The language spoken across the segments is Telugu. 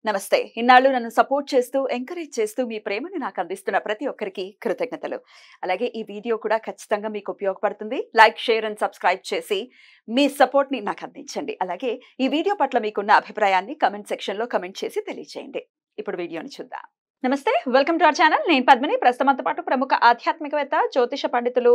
నమస్తే. ఇన్నాళ్ళు నన్ను సపోర్ట్ చేస్తూ, ఎంకరేజ్ చేస్తూ మీ ప్రేమని నాకు అందిస్తున్న ప్రతి ఒక్కరికి కృతజ్ఞతలు. అలాగే ఈ వీడియో కూడా ఖచ్చితంగా మీకు ఉపయోగపడుతుంది. లైక్, షేర్ అండ్ సబ్స్క్రైబ్ చేసి మీ సపోర్ట్‌ని నాకు అందించండి. అలాగే ఈ వీడియో పట్ల మీకున్న అభిప్రాయాన్ని కామెంట్ సెక్షన్‌లో కామెంట్ చేసి తెలియజేయండి. ఇప్పుడు వీడియోని చూద్దాం. నమస్తే. Welcome to our channel. నేను పద్మిని. ప్రస్తుతంతో పాటు ప్రముఖ ఆధ్యాత్మికవేత్త, జ్యోతిష పండితులు,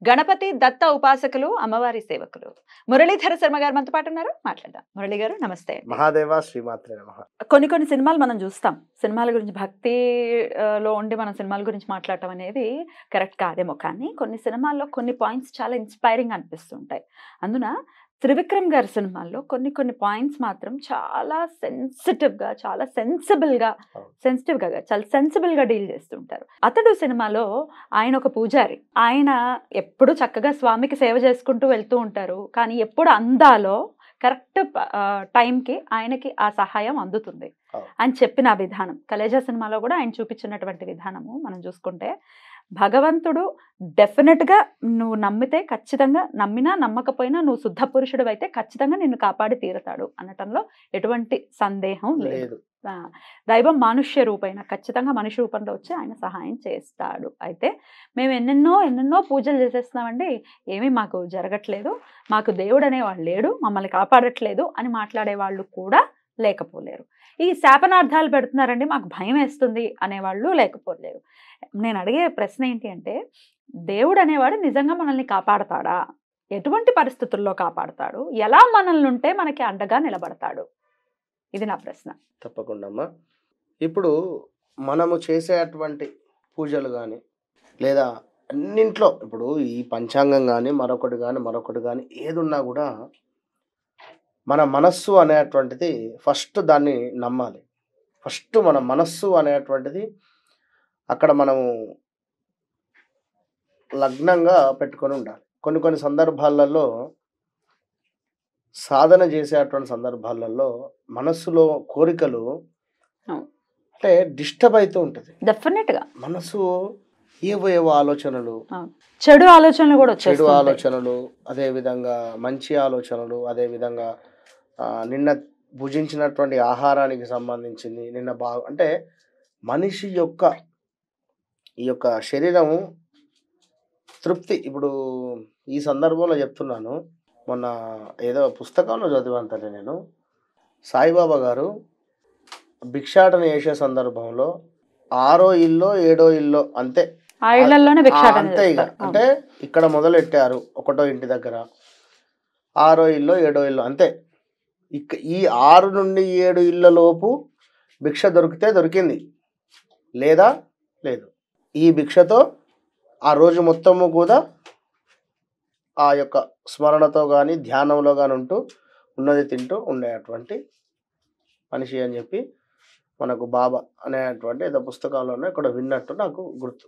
గణపతి దత్త ఉపాసకులు, అమ్మవారి సేవకులు మురళీధర శర్మ గారు మనతో పాటు ఉన్నారు. మాట్లాడదాం. మురళి గారు నమస్తే. మహాదేవ శ్రీమాత్రే నమః. కొన్ని సినిమాలు మనం చూస్తాం. సినిమాల గురించి భక్తి లో ఉండి మనం సినిమాల గురించి మాట్లాడటం అనేది కరెక్ట్ కాదేమో, కానీ కొన్ని సినిమాల్లో కొన్ని పాయింట్స్ చాలా ఇన్స్పైరింగ్ అనిపిస్తుంటాయి. అందున త్రివిక్రమ్ గారి సినిమాల్లో కొన్ని పాయింట్స్ మాత్రం చాలా సెన్సిటివ్గా, చాలా సెన్సిబుల్గా చాలా సెన్సిబుల్గా డీల్ చేస్తుంటారు. అతడు సినిమాలో ఆయన ఒక పూజారి. ఆయన ఎప్పుడు చక్కగా స్వామికి సేవ చేసుకుంటూ వెళ్తూ ఉంటారు. కానీ ఎప్పుడు అందాలో కరెక్ట్ టైంకి ఆయనకి ఆ సహాయం అందుతుంది అని చెప్పిన విధానం, కలేజా సినిమాలో కూడా ఆయన చూపించినటువంటి విధానము మనం చూసుకుంటే, భగవంతుడు డెఫినెట్గా నువ్వు నమ్మితే ఖచ్చితంగా, నమ్మినా నమ్మకపోయినా నువ్వు శుద్ధ పురుషుడు అయితే ఖచ్చితంగా నిన్ను కాపాడి తీరుతాడు అనటంలో ఎటువంటి సందేహం లేదు. దైవం మానుష్య రూపైన ఖచ్చితంగా మనిషి రూపంలో వచ్చి ఆయన సహాయం చేస్తాడు. అయితే మేము ఎన్నెన్నో పూజలు చేసేస్తున్నామండి, ఏమీ మాకు జరగట్లేదు, మాకు దేవుడు అనేవాడు లేడు, మమ్మల్ని కాపాడట్లేదు అని మాట్లాడే వాళ్ళు కూడా లేకపోలేరు. ఈ శాపనార్థాలు పెడుతున్నారండి, మాకు భయం వేస్తుంది అనేవాళ్ళు లేకపోలేరు. నేను అడిగే ప్రశ్న ఏంటి అంటే, దేవుడు అనేవాడు నిజంగా మనల్ని కాపాడతాడా? ఎటువంటి పరిస్థితుల్లో కాపాడతాడు? ఎలా మనల్ని ఉంటే మనకి అండగా నిలబడతాడు? ఇది నా ప్రశ్న. తప్పకుండా అమ్మా. ఇప్పుడు మనము చేసేటువంటి పూజలు కానీ, లేదా అన్నింట్లో ఇప్పుడు ఈ పంచాంగం కానీ మరొకటి కానీ ఏదున్నా కూడా మన మనస్సు అనేటువంటిది ఫస్ట్ దాన్ని నమ్మాలి. ఫస్ట్ మన మనస్సు అనేటువంటిది అక్కడ మనము లగ్నంగా పెట్టుకొని ఉండాలి. కొన్ని సందర్భాలలో సాధన చేసేటువంటి సందర్భాలలో మనస్సులో కోరికలు అంటే డిస్టర్బ్ అవుతూ ఉంటుంది. డెఫినెట్గా మనసు ఏవో ఆలోచనలు, చెడు ఆలోచనలు, అదేవిధంగా మంచి ఆలోచనలు, అదేవిధంగా నిన్న భుజించినటువంటి ఆహారానికి సంబంధించింది, నిన్న అంటే మనిషి యొక్క ఈ యొక్క శరీరము తృప్తి. ఇప్పుడు ఈ సందర్భంలో చెప్తున్నాను, మొన్న ఏదో పుస్తకంలో చదివాను నేను, సాయిబాబా గారు భిక్షాటన చేసే సందర్భంలో 6ో ఇల్లో 7ో ఇల్లో అంతే, అంతే ఇక అంటే ఇక్కడ మొదలెట్టారు 1ో ఇంటి దగ్గర, 6ో ఇల్లో 7ో ఇల్లో అంతే. ఈ 6 నుండి 7 ఇళ్ళ లోపు భిక్ష దొరికితే దొరికింది, లేదా లేదు. ఈ భిక్షతో ఆ రోజు మొత్తము కూడా ఆ యొక్క స్మరణతో కానీ ధ్యానంలో కానీ ఉంటూ ఉన్నది తింటూ ఉండేటువంటి మనిషి అని చెప్పి మనకు బాబా అనేటువంటి ఏదో పుస్తకాల్లోనే ఇక్కడ విన్నట్టు నాకు గుర్తు.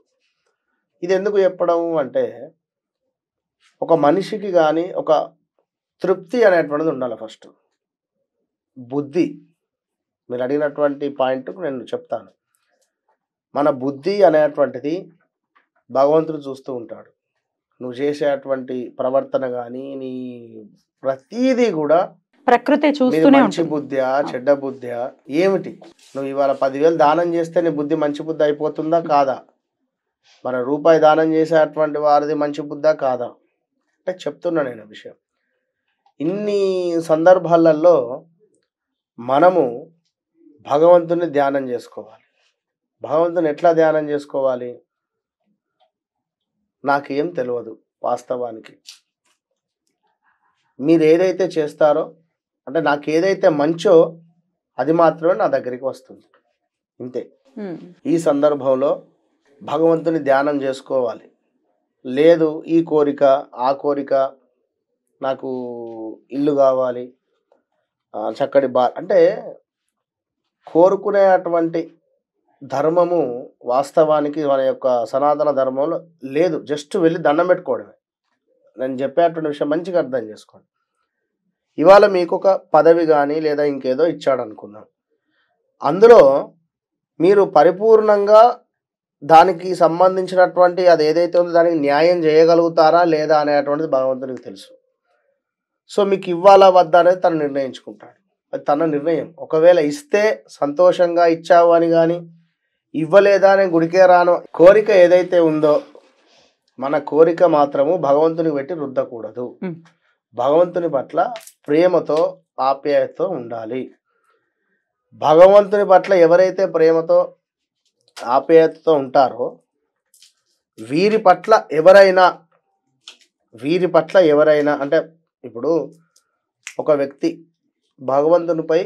ఇది ఎందుకు చెప్పడం అంటే, ఒక మనిషికి కానీ ఒక తృప్తి అనేటువంటిది ఉండాలి. ఫస్ట్ బుద్ధి, మీరు అడిగినటువంటి పాయింట్కు నేను చెప్తాను. మన బుద్ధి అనేటువంటిది భగవంతుడు చూస్తూ ఉంటాడు. నువ్వు చేసేటువంటి ప్రవర్తన కానీ నీ ప్రతీదీ కూడా ప్రకృతి చూస్తూనే ఉంటుంది. మంచి బుద్ధ్యా చెడ్డ బుద్ధ్యా ఏమిటి? నువ్వు ఇవాళ 10,000 దానం చేస్తే నీ బుద్ధి మంచి బుద్ధి అయిపోతుందా కాదా? మన రూపాయి దానం చేసేటువంటి వారిది మంచి బుద్ధా కాదా అంటే చెప్తున్నా నేను విషయం. ఇన్ని సందర్భాలలో మనము భగవంతుని ధ్యానం చేసుకోవాలి. భగవంతుని ఎట్లా ధ్యానం చేసుకోవాలి? నాకేం తెలియదు వాస్తవానికి, మీరు ఏదైతే చేస్తారో అంటే నాకు ఏదైతే మంచో అది మాత్రమే నా దగ్గరికి వస్తుంది, ఇంతే. ఈ సందర్భంలో భగవంతుని ధ్యానం చేసుకోవాలి. లేదు ఈ కోరిక ఆ కోరిక, నాకు ఇల్లు కావాలి, చక్కటి అంటే కోరుకునేటువంటి ధర్మము వాస్తవానికి మన యొక్క సనాతన ధర్మంలో లేదు. జస్ట్ వెళ్ళి దండం పెట్టుకోవడమే. నేను చెప్పేటువంటి విషయం మంచిగా అర్థం చేసుకోండి. ఇవాళ మీకు ఒక పదవి కానీ లేదా ఇంకేదో ఇచ్చాడు అనుకుందాం, అందులో మీరు పరిపూర్ణంగా దానికి సంబంధించినటువంటి అది ఏదైతే ఉందో దానికి న్యాయం చేయగలుగుతారా లేదా అనేటువంటిది భగవంతునికి తెలుసు. సో మీకు ఇవ్వాలా వద్దా అనేది తను నిర్ణయించుకుంటాడు. అది తన నిర్ణయం. ఒకవేళ ఇస్తే సంతోషంగా ఇచ్చావు అని గాని, ఇవ్వలేదా నేను గుడికే రాను కోరిక ఏదైతే ఉందో మన కోరిక మాత్రము భగవంతునికి పెట్టి రుద్దకూడదు. భగవంతుని పట్ల ప్రేమతో ఆప్యాయతతో ఉండాలి. భగవంతుని పట్ల ఎవరైతే ప్రేమతో ఆప్యాయతతో ఉంటారో వీరి పట్ల ఎవరైనా అంటే ఇప్పుడు ఒక వ్యక్తి భగవంతునిపై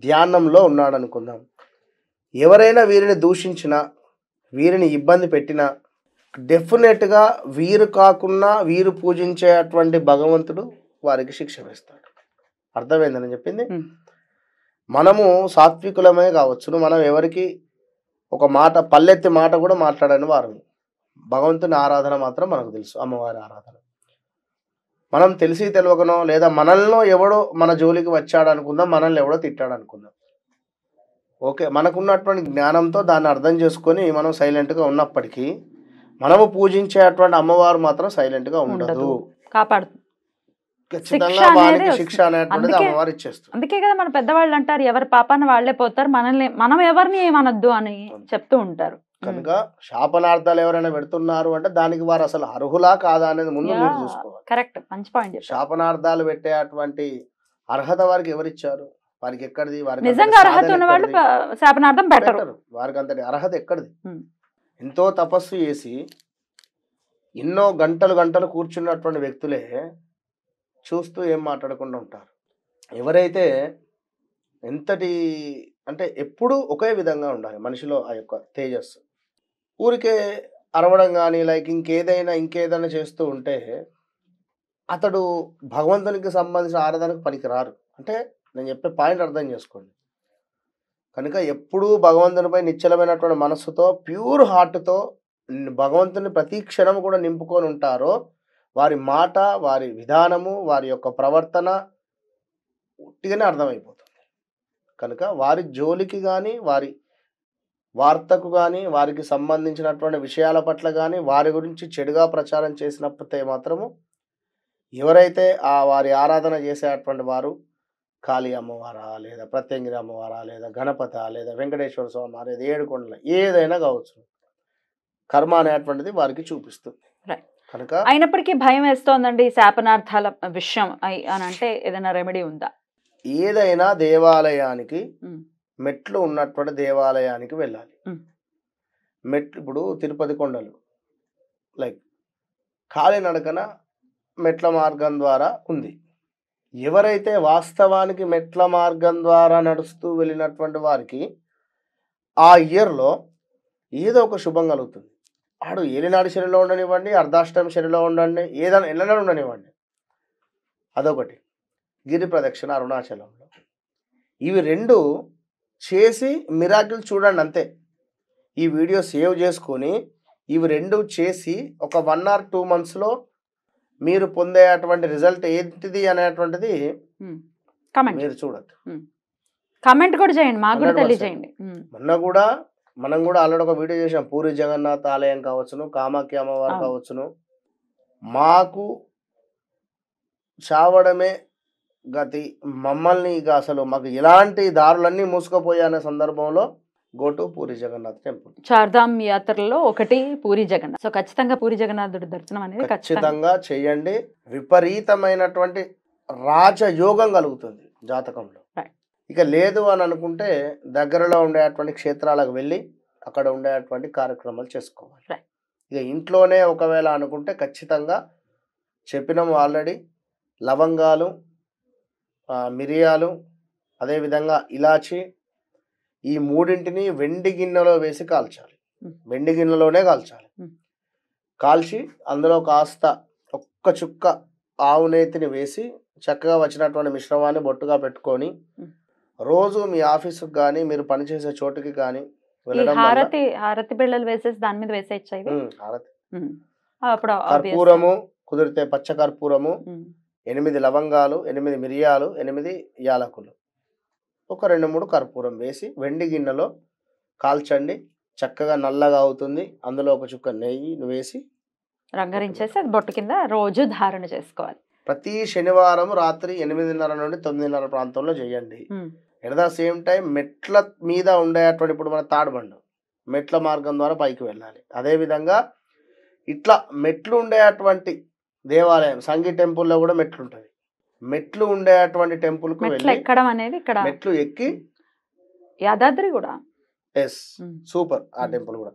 ధ్యానంలో ఉన్నాడు అనుకుందాం. ఎవరైనా వీరిని దూషించినా వీరిని ఇబ్బంది పెట్టినా డెఫినెట్గా వీరు కాకుండా వీరు పూజించేటువంటి భగవంతుడు వారికి శిక్ష వేస్తాడు. అర్థమైందని చెప్పింది. మనము సాత్వికులమే కావచ్చును, మనం ఎవరికి ఒక మాట పల్లెత్తి మాట కూడా మాట్లాడని వారు. భగవంతుని ఆరాధన మాత్రం మనకు తెలుసు, అమ్మవారి ఆరాధన. మనం తెలిసి తెలియకనో లేదా మనల్ని ఎవడో మన జోలికి వచ్చాడు అనుకుందాం, మనల్ని ఎవడో తిట్టాడు అనుకుందాం. ఓకే, మనకున్నటువంటి జ్ఞానంతో దాన్ని అర్థం చేసుకొని మనం సైలెంట్గా ఉన్నప్పటికీ మనము పూజించేటువంటి అమ్మవారు మాత్రం సైలెంట్గా ఉండదు, కాపాడుతుంది. ఖచ్చితంగా వారికి శిక్ష అనేటువంటిది అమ్మవారు ఇచ్చేస్తుంది. అందుకే కదా మన పెద్దవాళ్ళు అంటారు, ఎవరి పాపాన వాళ్లే పోతారు, మనం ఎవరిని ఏమనొద్దు అని చెప్తూ ఉంటారు. కనుక శాపనార్థాలు ఎవరైనా పెడుతున్నారు అంటే దానికి వారు అసలు అర్హులా కాదా అనేది ముందు మీరు చూసుకోవాలి. కరెక్ట్, మంచి పాయింట్. శాపనార్థాలు పెట్టేటువంటి అర్హత వారికి ఎవరిచ్చారు? వారికి ఎక్కడిది? వారికి నిజంగా అర్హత ఉన్న వాళ్ళు శాపనార్థం పెట్టరు. వారికి అంతటి అర్హత ఎక్కడిది? ఎంతో తపస్సు చేసి ఎన్నో గంటలు కూర్చున్నటువంటి వ్యక్తులే చూస్తూ ఏం మాట్లాడకుండా ఉంటారు. ఎవరైతే ఎంతటి అంటే ఎప్పుడూ ఒకే విధంగా ఉండాలి మనిషిలో ఆ యొక్క తేజస్సు. ఊరికే అరవడం కానీ లైక్ ఇంకేదైనా చేస్తూ ఉంటే అతడు భగవంతునికి సంబంధించిన ఆరాధనకు పనికిరారు. అంటే నేను చెప్పే పాయింట్ అర్థం చేసుకోండి. కనుక ఎప్పుడూ భగవంతునిపై నిశ్చలమైనటువంటి మనస్సుతో ప్యూర్ హార్ట్తో భగవంతుని ప్రతి క్షణం కూడా నింపుకొని ఉంటారో వారి మాట, వారి విధానము, వారి యొక్క ప్రవర్తన ఉట్టిగానే అర్థమైపోతుంది. కనుక వారి జోలికి కానీ వారి వార్తకు కానీ వారికి సంబంధించినటువంటి విషయాల పట్ల కానీ వారి గురించి చెడుగా ప్రచారం చేసినప్పుడే మాత్రము ఎవరైతే వారి ఆరాధన చేసేటువంటి వారు కాళీ అమ్మవారా లేదా ప్రత్యంగిరి అమ్మవారా లేదా గణపత లేదా వెంకటేశ్వర స్వామి లేదా ఏడుకొండల ఏదైనా కావచ్చు, కర్మ అనేటువంటిది వారికి చూపిస్తుంది. కనుక అయినప్పటికీ భయం వేస్తోందండి శాపనార్థాల విషయం అని అంటే ఏదైనా రెమెడీ ఉందా? ఏదైనా దేవాలయానికి మెట్లు ఉన్నటువంటి దేవాలయానికి వెళ్ళాలి. మెట్లు ఇప్పుడు తిరుపతి కొండలు లైక్ కాలినడకన మెట్ల మార్గం ద్వారా ఉంది. ఎవరైతే వాస్తవానికి మెట్ల మార్గం ద్వారా నడుస్తూ వెళ్ళినటువంటి వారికి ఆ ఇయర్లో ఏదో ఒక శుభం కలుగుతుంది. ఆడు ఏలినాడు శనిలో ఉండనివ్వండి, అర్ధాష్టమి శనిలో ఉండండి, ఏదైనా ఎల్లనాడు ఉండనివ్వండి. అదొకటి. గిరి ప్రదక్షిణ అరుణాచలంలో ఇవి రెండు చేసి మిరాకిల్ చూడండి అంతే. ఈ వీడియో సేవ్ చేసుకొని ఇవి రెండు చేసి ఒక 1 or 2 monthsలో మీరు పొందేటువంటి రిజల్ట్ ఏంటిది అనేటువంటిది మీరు చూడొచ్చు. కామెంట్ కూడా చేయండి, మాకు కూడా తెలియజేయండి. మనం కూడా ఆల్రెడీ ఒక వీడియో చేసాం. పూరి జగన్నాథ్ ఆలయం కావచ్చును, కామాఖ్య అమ్మవారు కావచ్చును, మాకు చావడమే గతి, మమ్మల్ని ఇక అసలు మాకు ఇలాంటి దారులన్నీ మూసుకుపోయే అనే సందర్భంలో go to Puri Jagannath temple. Chardham యాత్రలో ఒకటి పూరి జగన్నాథ్. సో ఖచ్చితంగా పూరి జగన్నాథుడి దర్శనం అనేది ఖచ్చితంగా చేయండి. విపరీతమైనటువంటి రాజయోగం కలుగుతుంది జాతకంలో. ఇక లేదు అని అనుకుంటే దగ్గరలో ఉండేటువంటి క్షేత్రాలకు వెళ్ళి అక్కడ ఉండేటువంటి కార్యక్రమాలు చేసుకోవాలి. ఇక ఇంట్లోనే ఒకవేళ అనుకుంటే ఖచ్చితంగా చెప్పినాము ఆల్రెడీ, లవంగాలు, మిరియాలు, అదేవిధంగా ఇలాచి, ఈ మూడింటిని వెండి గిన్నెలో వేసి కాల్చాలి. వెండి గిన్నెలోనే కాల్చాలి. కాల్చి అందులో కాస్త ఒక్క చుక్క ఆవు నేతిని వేసి చక్కగా వచ్చినటువంటి మిశ్రమాన్ని బొట్టుగా పెట్టుకొని రోజు మీ ఆఫీసుకు కానీ మీరు పనిచేసే చోటుకి కానీ వెళ్ళడం హారతి బిళ్ళలు వేసేసి దాని మీద వేసేయచ్చు. కర్పూరము కుదిరితే పచ్చ కర్పూరము, 8 లవంగాలు, 8 మిరియాలు, 8 యాలకులు, ఒక 2-3 కర్పూరం వేసి వెండి గిన్నెలో కాల్చండి. చక్కగా నల్లగా అవుతుంది. అందులో ఒక చుక్క నెయ్యి వేసి రంగరించేసి అది బొట్టు కింద రోజు ధారణ చేసుకోవాలి. ప్రతి శనివారం రాత్రి 8:30 నుండి 9:30 ప్రాంతంలో చేయండి. ఎట్ ద సేమ్ టైం మెట్ల మీద ఉండేటువంటి ఇప్పుడు మన తాడుబండు మెట్ల మార్గం ద్వారా పైకి వెళ్ళాలి. అదేవిధంగా ఇట్లా మెట్లు ఉండేటువంటి దేవాలయం సంగీ టెంపుల్లో కూడా మెట్లు ఉంటుంది. మెట్లు ఉండేటువంటి టెంపుల్కు మెట్లు వెళ్ళి ఎక్కడం అనేది ఇక్కడ మెట్లు ఎక్కి యాదాద్రి కూడా ఎస్ సూపర్ ఆ టెంపుల్ కూడా